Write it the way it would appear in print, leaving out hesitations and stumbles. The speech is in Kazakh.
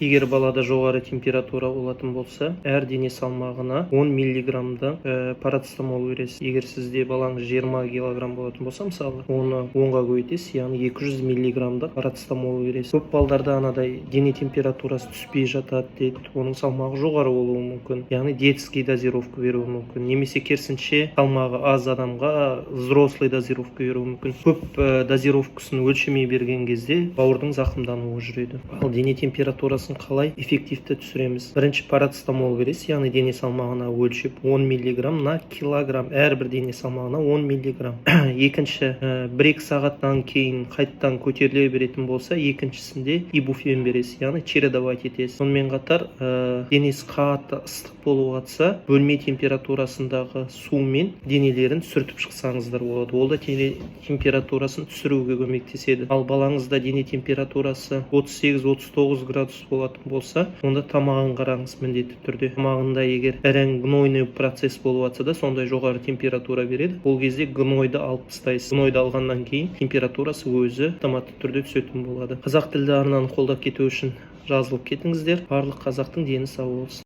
Егер балада жоғары температура болатын болса, әр дене салмағына 10 миллиграммды парацетамол бересіз. Егер сізде балаңыз 20 килограмм болатын болса, мысалы, оны 10-ға көбейтесіз, яғни 200 миллиграммды парацетамол бересіз. Көп балдарда анадай дене температурасы түспей жатады дейді, оның салмағы жоғары болуы мүмкін. Яғни детский дозировка беруі мүмкін. Немесе керісінше салмағы аз адамға взрослый дозировка беруі мүмкін. Көп дозировкасын өлшемей берген кезде бауырдың зақымдануы жүреді. Ал дене температурасын қалай эффективті түсіреміз? Бірінші парацетамол бересіз, яғни дене салмағына өлшеп 10 миллиграмм на килограмм, әрбір дене салмағына 10 миллиграмм. Екінші, 1-2 сағаттан кейін қайттан көтеріле беретін болса, екіншісінде ибуфен бересіз, яғни чередовать етесіз. Сонымен қатар денесі қатты ыстық болып жатса, бөлме температурасындағы сумен денелерін сүртіп шықсаңыздар болады. Ол да температурасын түсіруге көмектеседі. Ал балаңызда дене температурасы 38-39 градус болатын болса, онда тамағын қараңыз міндетті түрде. Тамағында егер гнойный процесс болып жатса да, сондай жоғары температура береді. Ол кезде гнойды алып тастайсыз. Гнойды алғаннан кейін температурасы өзі автоматты түрде түсетін болады. Қазақ тілді арнаны қолдап кету үшін жазылып кетіңіздер. Барлық қазақтың дені сау болсын.